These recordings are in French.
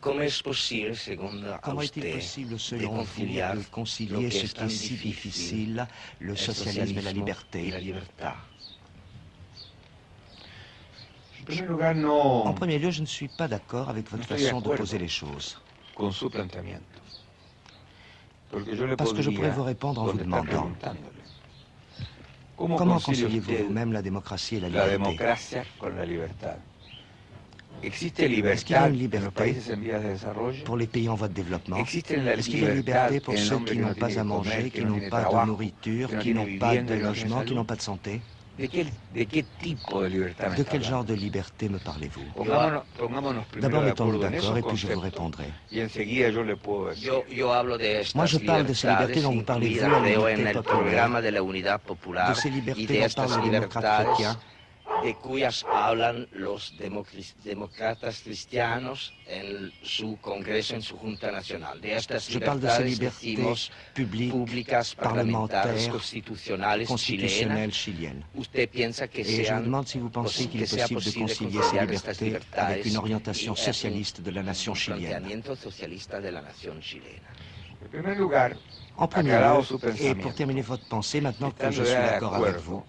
Comment est-il possible, selon vous, de concilier ce qui est si difficile, le socialisme et la liberté? En premier lieu, je ne suis pas d'accord avec votre façon de poser les choses. Parce que je pourrais vous répondre en vous demandant comment conciliez-vous vous-même la démocratie et la liberté? Est-ce qu'il y a une liberté pour les pays en voie de développement? Est-ce qu'il y a une liberté pour ceux qui n'ont pas à manger, qui n'ont pas de nourriture, qui n'ont pas de logement, qui n'ont pas de santé? De quel genre de liberté me parlez-vous? D'abord, mettons-nous d'accord et puis je vous répondrai. Moi, je parle de ces libertés dont vous parlez, vous, à l'unité populaire, de ces libertés dont parlent les démocrates chrétiens, de cuyas hablan los demócratas cristianos en su Congreso, en su Junta Nacional. De estas je parle de ces libertés publiques, públicas, parlementaires, constitucionales chiliennes. Usted piensa que Et je me demande si vous pensez qu'il est possible de concilier ces libertés avec une orientation socialiste de la nation chilienne. En premier lieu, et pour terminer votre pensée, maintenant que je suis d'accord avec vous,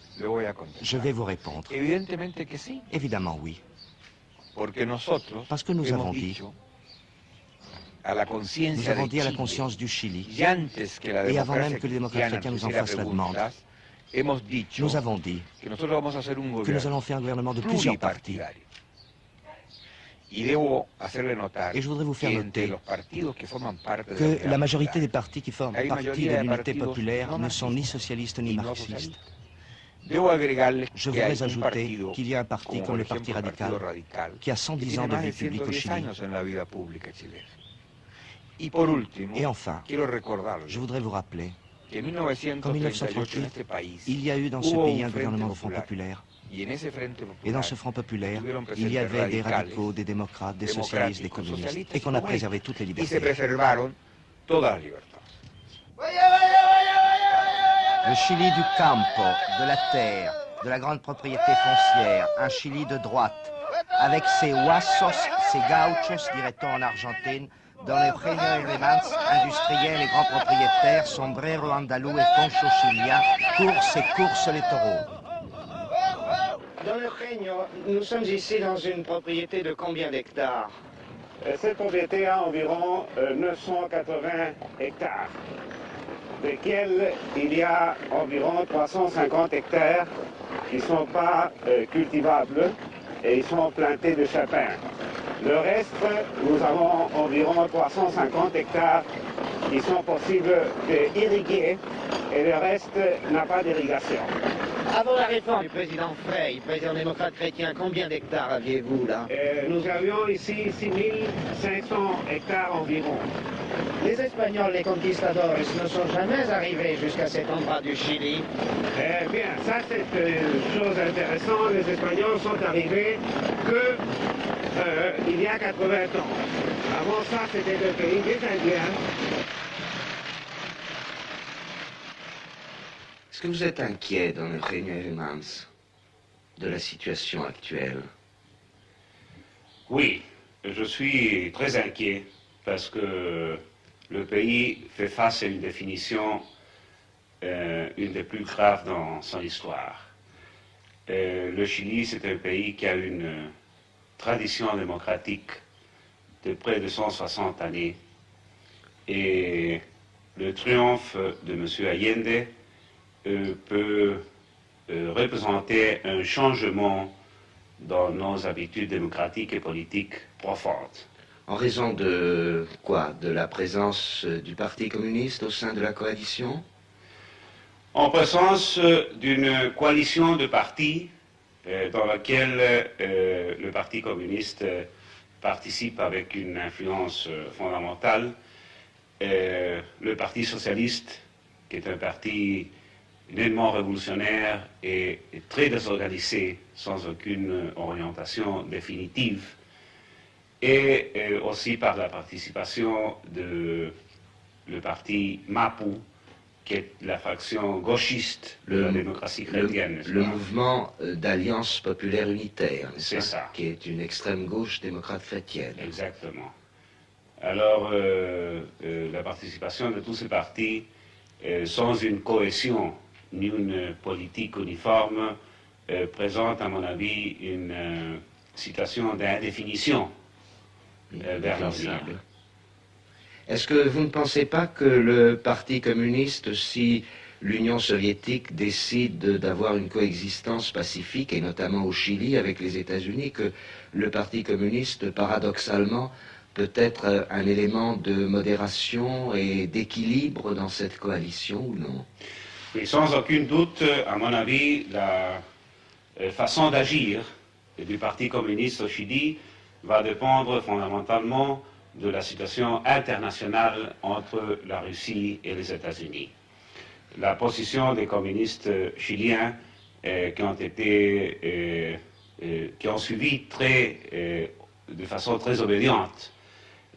je vais vous répondre. Évidemment, oui. Parce que nous avons dit à la conscience du Chili, et avant même que les démocrates chrétiens nous en fassent la demande, nous avons dit que nous allons faire un gouvernement de plusieurs partis. Et je voudrais vous faire noter que la majorité des partis qui forment partie de l'unité populaire ne sont ni socialistes ni marxistes. Je voudrais ajouter qu'il y a un parti comme le Parti radical qui a 110 ans de vie publique au Chili. Et enfin, je voudrais vous rappeler qu'en 1938, il y a eu dans ce pays un gouvernement de Front populaire. Et dans ce Front populaire, il y avait des radicaux, des démocrates, des socialistes, des communistes, et qu'on a préservé toutes les libertés. Le Chili du campo, de la terre, de la grande propriété foncière, un Chili de droite, avec ses huasos, ses gauchos, dirait-on en Argentine, dans les Eugenio Hermans, industriels et grands propriétaires, sombrero andalou et poncho chilien, course et course les taureaux. Don Eugenio, nous sommes ici dans une propriété de combien d'hectares? Cette propriété a environ 980 hectares, desquels il y a environ 350 hectares qui ne sont pas cultivables et ils sont plantés de chapins. Le reste, nous avons environ 350 hectares qui sont possibles d'irriguer et le reste n'a pas d'irrigation. Avant la réforme du président Frey, président démocrate chrétien, combien d'hectares aviez-vous là? Nous avions ici 6500 hectares environ. Les Espagnols, les conquistadores, ne sont jamais arrivés jusqu'à cet endroit du Chili. Eh bien, ça c'est une chose intéressante. Les Espagnols sont arrivés que il y a 80 ans. Avant ça, c'était le pays des Indiens. Est-ce que vous êtes inquiet dans le Eugenio Hermans de la situation actuelle? Oui, je suis très inquiet parce que le pays fait face à une définition, une des plus graves dans son histoire. Le Chili, c'est un pays qui a une tradition démocratique de près de 160 années et le triomphe de M. Allende peut représenter un changement dans nos habitudes démocratiques et politiques profondes. En raison de quoi? De la présence du Parti communiste au sein de la coalition? En présence d'une coalition de partis dans laquelle le Parti communiste participe avec une influence fondamentale, le Parti socialiste, qui est un parti nettement révolutionnaire et très désorganisé, sans aucune orientation définitive, et aussi par la participation de le parti MAPU, qui est la fraction gauchiste de la démocratie chrétienne. Le mouvement d'Alliance populaire unitaire, c'est ça, qui est une extrême gauche démocrate chrétienne. Exactement. Alors, la participation de tous ces partis sans une cohésion ni une politique uniforme présente, à mon avis, une situation d'indéfinition vers l'avenir. Est-ce que vous ne pensez pas que le Parti communiste, si l'Union soviétique décide d'avoir une coexistence pacifique, et notamment au Chili avec les États-Unis, que le Parti communiste, paradoxalement, peut être un élément de modération et d'équilibre dans cette coalition ou non? Et sans aucun doute, à mon avis, la façon d'agir du Parti communiste au Chili va dépendre fondamentalement de la situation internationale entre la Russie et les États-Unis. La position des communistes chiliens qui ont suivi de façon très obédiente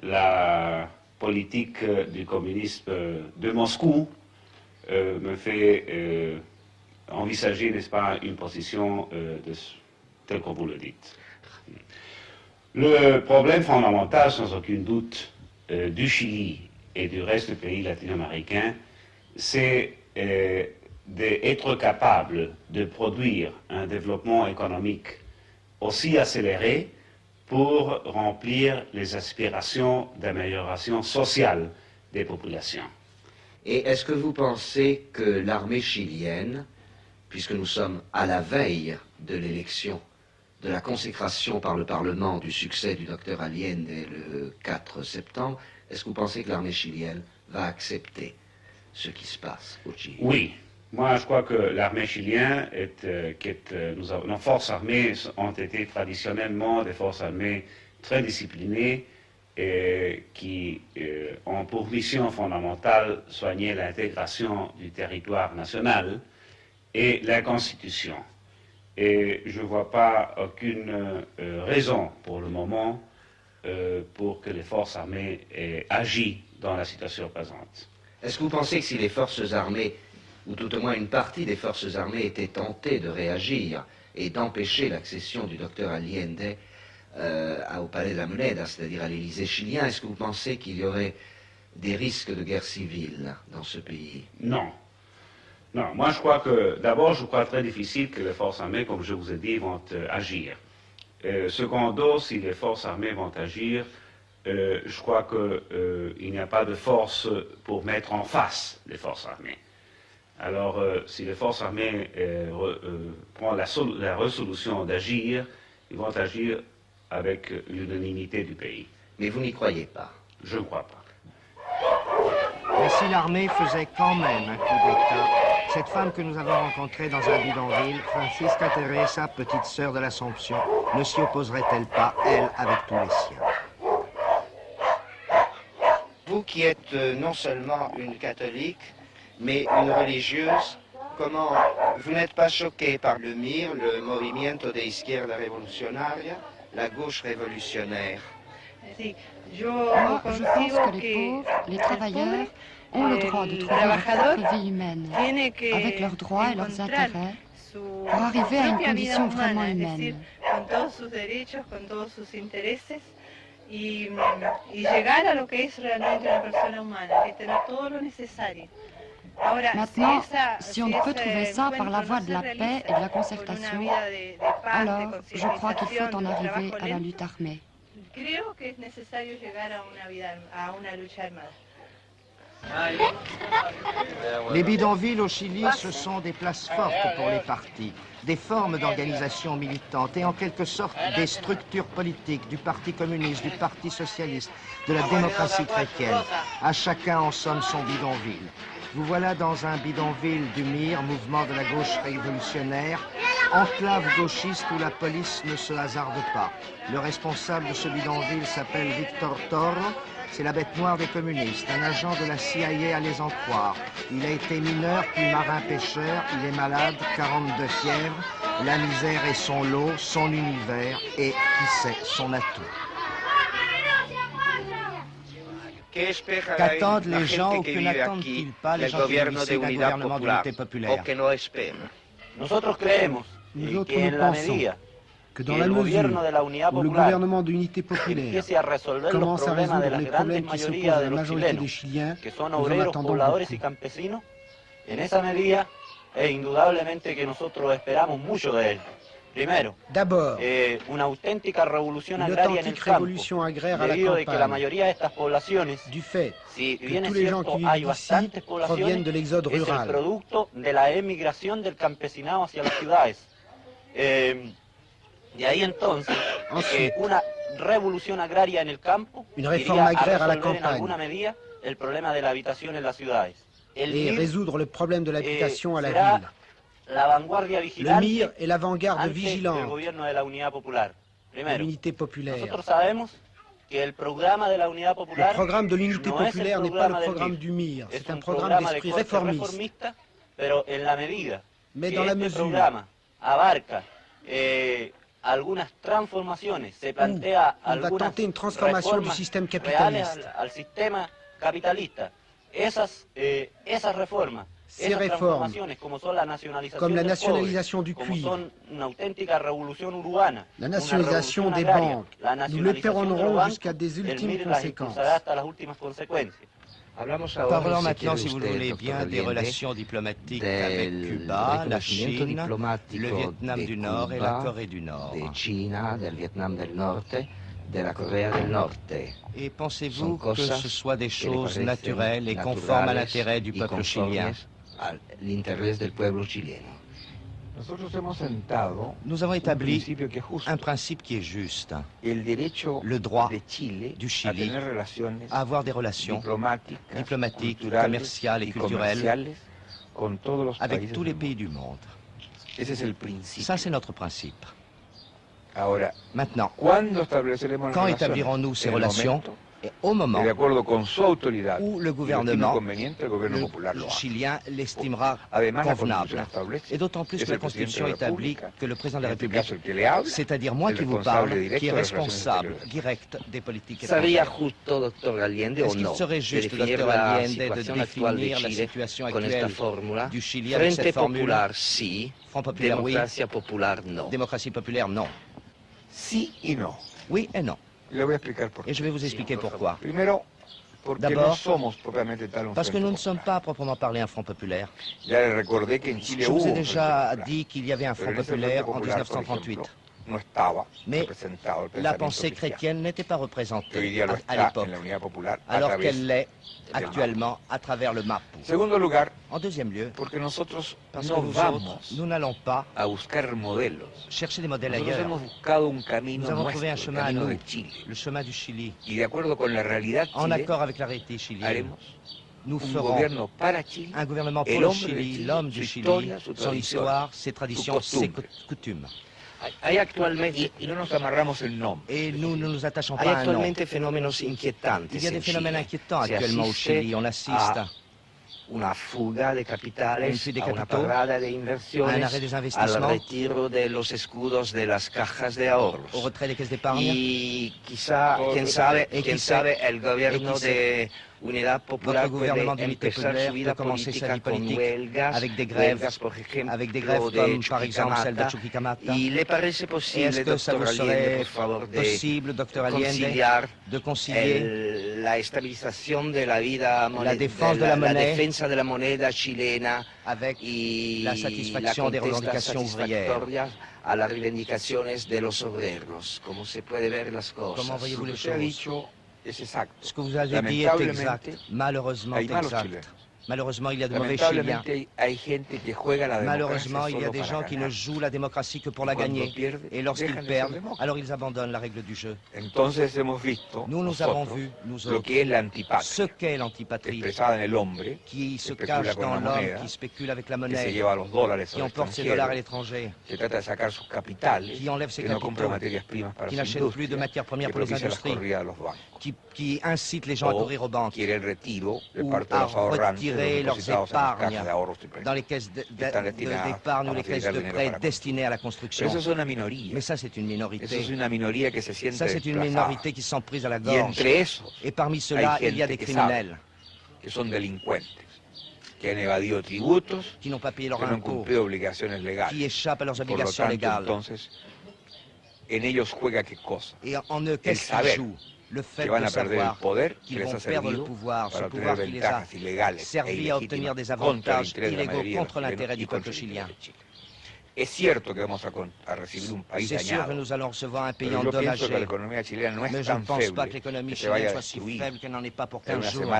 la politique du communisme de Moscou me fait envisager, n'est-ce pas, une position telle que vous le dites. Le problème fondamental, sans aucun doute, du Chili et du reste des pays latino-américains, c'est d'être capable de produire un développement économique aussi accéléré pour remplir les aspirations d'amélioration sociale des populations. Et est-ce que vous pensez que l'armée chilienne, puisque nous sommes à la veille de l'élection, de la consécration par le Parlement du succès du docteur Allende le 4 septembre, est-ce que vous pensez que l'armée chilienne va accepter ce qui se passe au Chili? Oui. Moi, je crois que l'armée chilienne, nos forces armées ont été traditionnellement des forces armées très disciplinées et qui ont pour mission fondamentale soigner l'intégration du territoire national et la Constitution. Et je ne vois pas aucune raison pour le moment pour que les forces armées agissent dans la situation présente. Est-ce que vous pensez que si les forces armées, ou tout au moins une partie des forces armées, étaient tentées de réagir et d'empêcher l'accession du docteur Allende au Palais de la Moneda, c'est-à-dire à l'Élysée chilien, est-ce que vous pensez qu'il y aurait des risques de guerre civile dans ce pays? Non. Non, moi je crois que, d'abord, je crois très difficile que les forces armées, comme je vous ai dit, vont agir. Secondo, si les forces armées vont agir, je crois qu'il n'y a pas de force pour mettre en face les forces armées. Alors, si les forces armées prennent la résolution d'agir, ils vont agir avec l'unanimité du pays. Mais vous n'y croyez pas? Je ne crois pas. Mais si l'armée faisait quand même un coup d'État, cette femme que nous avons rencontrée dans un bidonville, Francisca Teresa, petite sœur de l'Assomption, ne s'y opposerait-elle pas, elle, avec tous les siens? Vous qui êtes non seulement une catholique, mais une religieuse, comment vous n'êtes pas choquée par le MIR, le Movimiento de Izquierda Revolucionaria, la gauche révolutionnaire? Moi, je pense que les pauvres, les travailleurs, ont le droit de trouver leur propre vie humaine, avec leurs droits et leurs intérêts, pour arriver à une condition vraiment humaine. Y llegar a lo que es realmente una persona humana, que tener todo lo necesario. Maintenant, si on ne peut trouver ça par la voie de la paix et de la concertation, alors je crois qu'il faut en arriver à la lutte armée. Creo que es necesario llegar a una lucha armada. Les bidonvilles au Chili, ce sont des places fortes pour les partis, des formes d'organisation militante et en quelque sorte des structures politiques du Parti communiste, du Parti socialiste, de la démocratie chrétienne. À chacun en somme son bidonville. Vous voilà dans un bidonville du MIR, mouvement de la gauche révolutionnaire, enclave gauchiste où la police ne se hasarde pas. Le responsable de ce bidonville s'appelle Victor Toro. C'est la bête noire des communistes, un agent de la CIA à les en croire. Il a été mineur puis marin-pêcheur, il est malade, 42 fièvres. La misère est son lot, son univers et, qui sait, son atout. Qu'attendent les gens ou que n'attendent-ils pas les gens qui vivent ici d'un gouvernement d'unité populaire? Nous autres, nous pensons que dans la mesure où le gouvernement d'unité populaire commence à résoudre les problèmes qui se posent à la majorité des Chiliens, nous en attendons beaucoup. En esa medida, indudablemente que nosotros esperamos mucho de él. Primero, una auténtica revolución agraria en el campo, debido a que la mayoría de estas poblaciones, si bien es cierto, hay bastantes poblaciones, es el producto de la emigración del campesinado hacia las ciudades. De ahí entonces, una revolución agraria en el campo iría a resolver en alguna medida el problema de la habitación en las ciudades. Et résoudre le problème de l'habitation à la ville. Le MIR est l'avant-garde vigilante de l'unité populaire. Le programme de l'unité populaire n'est pas le programme du MIR, c'est un programme d'esprit réformiste. Mais dans la mesure où on va tenter une transformation du système capitaliste, ces réformes, comme la nationalisation du cuivre, la nationalisation des banques, nous l'éperonnerons jusqu'à des ultimes conséquences. Parlons maintenant, si vous le voulez bien, des relations diplomatiques avec Cuba, la Chine, le Vietnam du Nord et la Corée du Nord. Et pensez-vous que ce soit des choses naturelles et conformes à l'intérêt du peuple chilien? Nous avons établi un principe qui est juste, le droit du Chili à avoir des relations diplomatiques, commerciales et culturelles avec tous les pays du monde. Ça, c'est notre principe. Maintenant, quand établirons-nous ces relations? Au moment où le gouvernement le chilien l'estimera convenable. Et d'autant plus que la Constitution établit que le président de la République, c'est-à-dire moi qui vous parle, qui est responsable direct des politiques étrangères. Est-ce qu'il serait juste, Dr. Allende, de définir la situation actuelle du Chili avec cette formule? Front populaire, oui. Démocratie populaire, non. Oui et non. Et je vais vous expliquer pourquoi. D'abord, parce que nous ne sommes pas à proprement parler un Front populaire. Je vous ai déjà dit qu'il y avait un Front populaire en 1938. Mais la pensée chrétienne n'était pas représentée à l'époque, alors qu'elle l'est actuellement à travers le MAPU. En deuxième lieu, parce que nous n'allons pas chercher des modèles ailleurs. Nous avons trouvé un chemin à nous, le chemin du Chili. En accord avec la réalité chilienne, nous ferons un gouvernement pour le Chili, l'homme du Chili, son histoire, ses traditions, ses coutumes. Et nous ne nous attachons pas à un nom. Il y a des phénomènes inquiétants actuellement au Chili. On assiste à une fuite des capitaux, à un arrêt des investissements, au retrait des caisses d'épargne, et qui sait, votre gouvernement d'unité populaire peut commencer sa vie politique avec des grèves comme par exemple celle de Chuquicamata. Est-ce que ça vous serait possible, Dr. Allende, de concilier la défense de la monnaie avec la satisfaction des revendications ouvrières? Comment voyez-vous les choses? Ce que vous avez dit est exact, malheureusement exact. Malheureusement, il y a de mauvais Chiliens. Malheureusement, il y a des gens qui ne jouent la démocratie que pour la gagner. Et lorsqu'ils perdent, alors ils abandonnent la règle du jeu. Nous avons vu, nous autres, ce qu'est l'antipatrie, qui se cache dans l'homme, qui spécule avec la monnaie, qui emporte ses dollars à l'étranger, qui enlève ses capitaux, qui n'achète plus de matières premières pour les industries, qui incite les gens à courir aux banques, ou à retirer leurs épargnes dans les caisses d'épargne ou les caisses de prêt destinées à la construction. Mais ça, c'est une minorité. Ça, c'est une minorité qui s'emprise à la gorge. Et parmi ceux-là, il y a des criminels qui n'ont pas payé leurs impôts, qui échappent à leurs obligations légales. en ellos juega qué cosa. Et en eux, qu'est-ce qui joue? Le fait de savoir qu'ils vont perdre le pouvoir, ce pouvoir qui les a servi à obtenir des avantages illégaux contre l'intérêt du peuple chilien. Es cierto que vamos a recibir un país C'est sûr que nous allons recevoir un pays endommagé, mais je ne pense pas que l'économie chilienne soit si faible qu'elle n'en est pas pour 15 jours.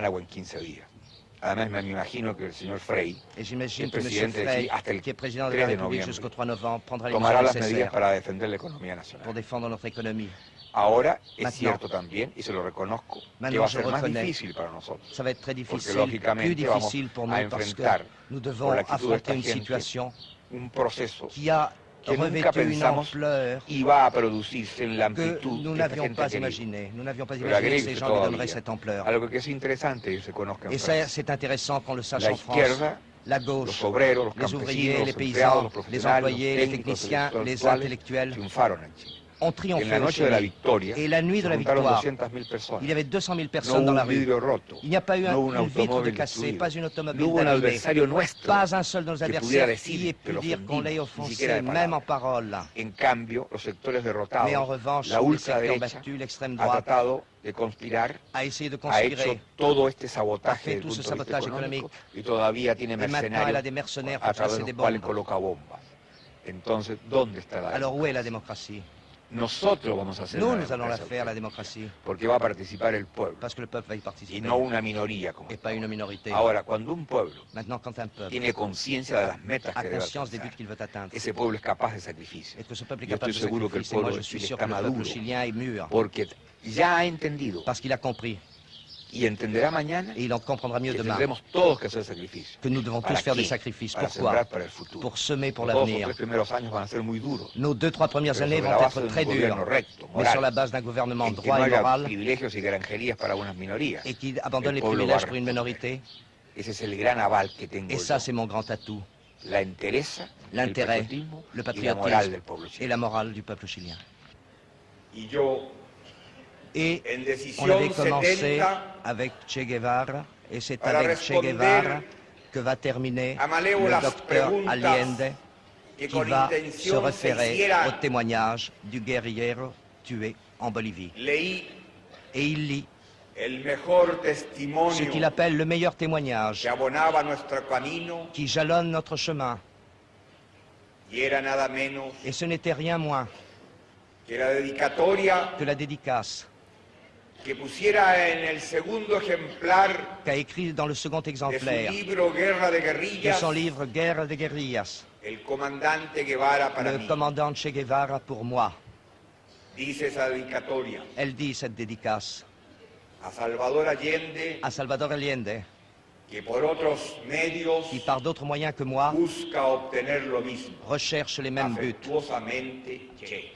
Además, me imagino que el señor Frey, Et j'imagine que M. presidente Frey, hasta el qui est président de 3 la de République noviembre, jusqu'au 3 novembre, prendra les tomará mesures las medidas nécessaires para defender la economía nacional. pour défendre notre économie. Ahora es Maintenant, cierto también, y se lo reconozco, que Maintenant, va a je ser más reconnais, difícil para nosotros. ça va être très Porque difficile, plus lógicamente difficile pour vamos a nous parce que enfrentar nous por devons la actitud de esta affronter une gente situation un proceso qui a que nunca revêtu une pensamos ampleur iba a producirse en la que amplitud nous que esta n'avions gente pas ha querido. imaginé. Nous n'avions pas Pero imaginé que agrego ces que gens lui donneraient todavía, cette ampleur. algo que es interesante y se conozca en Et ça, Francia. c'est intéressant qu'on le sache La en France. izquierda, La los gauche, obreros, los les campesinos, ouvriers, les los paysans, empleados, los les profesionales, employés, los les técnicos, techniciens, los les intelectuales intellectuels triunfaron en Chile. ont En triomphé la au noche de la Chili. victoria Et la nuit de la se juntaron victoire, 200.000 personas. il y avait 200 000 No personnes hubo dans la un rue. vidrio roto. Il n'y a pas eu No hubo un une vitre de automóvil cassée, destruido. pas une No automobile hubo un d'abîmée. adversario nuestro Pas un seul de nos que adversaires pudiera qui decir ait que pu lo dire qu'on l'ait ofendimos, ni siquiera offensé, de même en palabras. parole. En cambio, los sectores derrotados, Mais en revanche, la les ultraderecha secteurs battus, l'extrême ha droite, tratado de conspirar, a essayé de ha hecho conspirer. todo este Ha sabotaje fait desde tout el ce punto de vista sabotage económico économique. y todavía tiene Et maintenant, elle a mercenarios des mercenaires a pour través placer de des los cuales bombes. coloca bombas. Entonces, ¿dónde está la Alors où est la democracia? démocratie? Nosotros vamos a hacer Nous, la nous allons la democracia faire, la auténtica, démocratie, porque va a participar el pueblo parce que le peuple va y y participer, no una minoría como et pas une minorité. Ahora, cuando un pueblo Maintenant, quand un peuple tiene conciencia de las metas a que debe conscience des buts alcanzar, qu'il veut atteindre, ese pueblo es capaz de sacrificio. et que ce peuple est Yo capable estoy de seguro que el sacrifice, et moi pueblo je de suis Chile sûr está que le peuple maduro, chilien est mûr, porque ya ha entendido parce qu'il a compris, y entenderá mañana et il en comprendra mieux que demain, tendremos todos que hacer sacrificios. que nous devons tous ¿Para faire des qué? sacrifices. Para Pourquoi? sembrar para el futuro. Pour semer pour Los 2 o l'avenir. 3 primeros años van a ser muy duros, Nos 2-3 premières pero années sobre vont la être base de très un gobierno dures, recto, mais sur la moral, base d'un gouvernement en que no droit et haya moral, privilegios y granjerías para unas minorías. et qui abandonne El les pueblo privilèges va a pour une minorité. Ese es el gran aval que tengo Et yo. ça, c'est mon grand atout. La entereza, el L'intérêt, patriotismo le y la moral del patriotisme pueblo et chileno. la morale du peuple chilien. Y yo, Et en on decisión avait commencé 70, avec Che Guevara, et c'est para avec Che responder Guevara que va terminer a le malévolas docteur preguntas Allende, que qui con va se intención se référer hiciera, au témoignage du guerriero tué en Bolivie. leí Et il lit el mejor ce testimonio qu'il appelle le meilleur témoignage que abonaba nuestro camino qui jalonne notre chemin. y era nada menos Et ce n'était rien moins que la dedicatoria que la dédicace que pusiera en el segundo ejemplar qu'a écrit dans le second de su exemplaire libro Guerra de de Guerrillas son livre Guerre de guerrillas, el comandante Guevara para le mí. commandant Che Guevara pour moi. Dice esa dedicatoria Elle dit cette dédicace a Salvador Allende, à Salvador Allende, que por otros medios qui par d'autres moyens que moi busca obtener lo mismo. recherche les mêmes buts. Afectuosamente, Che.